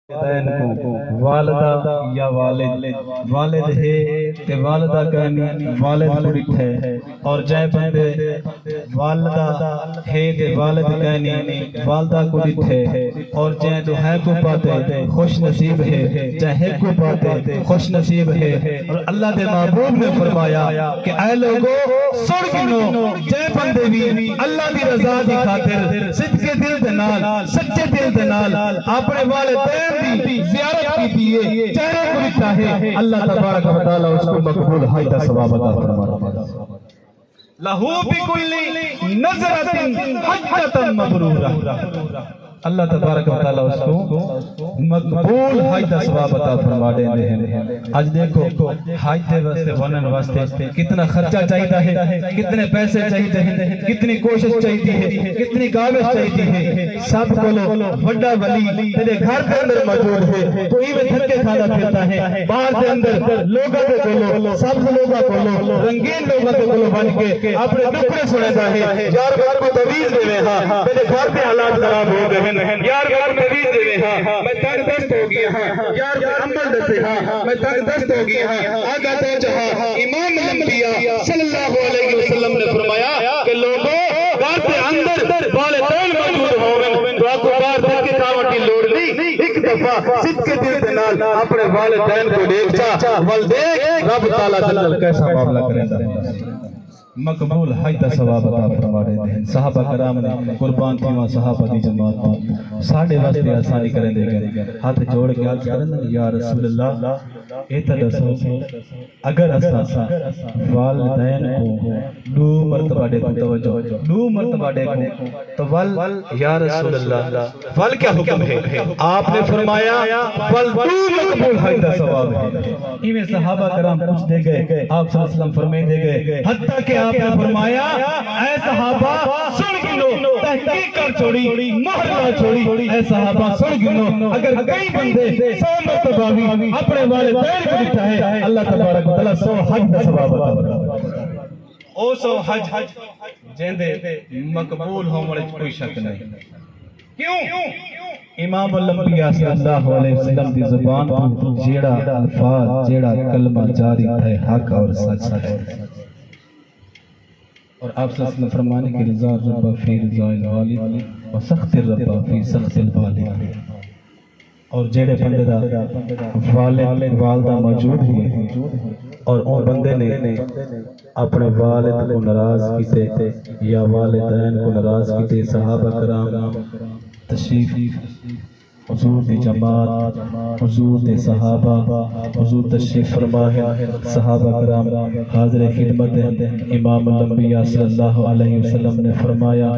والدین کو والدہ یا والد والد ہے تے والدہ کہنی والد کو ڈٹھے اور جائے بندے والدہ ہے تے والد کہنی والدہ کو ڈٹھے اور جائے تو ہے کو پاتے خوش نصیب ہے جائے ہے کو پاتے خوش نصیب ہے اور اللہ دے محبوب نے فرمایا کہ اے لوگو سڑ گنو جائے بندے بھی اللہ دی رضا دی خاطر صدقے دل دے نال سچے دل دے نال اپنے والدین بھی زیارت کی دیئے چہرے کو لکھتا ہے اللہ تبارک و تعالی اس کو مقبول حائدہ ثواب عطا فرماتا ہے لہو بکل نظرت حجت مبرورہ اللہ تبارک و تعالی اس کو مقبول حائدہ ثواب عطا فرما دیں ہیں آج دیکھو حائدے واسطے بنن واسطے کتنا خرچہ چاہیے ہے کتنے پیسے چاہیے ہیں کتنی کوشش چاہیے ہے کتنی کاوش چاہیے ہے سب کو بڑا ولی تیرے گھر کے اندر موجود ہے تو ہی میں دھکے کھانا پھرتا ہے باہر کے اندر لوگوں کے کولو سب لوگوں کولو رنگین لوگوں کے کولو بن کے اپنے دکھڑے سناتا ہے یار گھر کو تویز دے میں ہاں میرے گھر پہ حالات خراب ہو گئے یار گھر میں تویز دے میں ہاں میں تنگ دست ہو گیا ہاں یار عمل دسے ہاں میں تنگ دست ہو گیا ہاں آگا تو جہاں امام الانبیاء صلی اللہ علیہ وسلم نے فرمایا کہ لوگوں گھر پہ اندر والدین موجود ہوئے تو آپ کو بار دل کے کھاوٹ کی لوڑ نہیں ایک دفعہ صدقے دل کے نال اپنے والدین کو دیکھ جا والدین رب تعالیٰ جلال کیسا معاملہ کریں گا مقبول حائدہ ثواب عطا فرما رہے ہیں صحابہ کرام نے قربان تھی وہاں صحابہ دی جماعت ساڑھے واسطے آسانی کریں دے گئے ہاتھ جوڑ کے آج کریں یا رسول اللہ ایتا دسو اگر اساسا والدین کو دو مرتبہ دیکھو توجہ دو مرتبہ دیکھو تو ول یا رسول اللہ ول کیا حکم ہے آپ نے فرمایا ول دو مقبول حائدہ ثواب ہے ایویں صحابہ کرام پوچھ دے گئے آپ صلی اللہ علیہ وسلم فرمائے دے گئے حتیٰ کہ آپ نے فرمایا اے صحابہ سن گنو تحقیق کر چھوڑی محلہ چھوڑی اے صحابہ سن گنو اگر کئی بندے 100 مرتبہ بھی اپنے والدین کو لکھتا ہے اللہ تبارک و تعالی 100 حج کا ثواب عطا او 100 حج جیندے مقبول ہون وچ کوئی شک نہیں کیوں امام الانبیاء صلی اللہ علیہ وسلم دی زبان تو جیڑا الفاظ جیڑا کلمہ جاری ہے حق اور سچ ہے اور آپ صلی اللہ علیہ وسلم فرمانے کہ رضا ربا فی رضا الوالد و سخت ربا فی سخت الوالد اور جیڑے بندے دا والد والدہ موجود ہوئے اور ان بندے نے اپنے والد کو ناراض کیتے یا والدین کو ناراض کیتے صحابہ کرام تشریف حضور دی جماعت حضور دی صحابہ حضور تشریف فرما ہے صحابہ کرام حاضر خدمت امام الانبیاء صلی اللہ علیہ وسلم نے فرمایا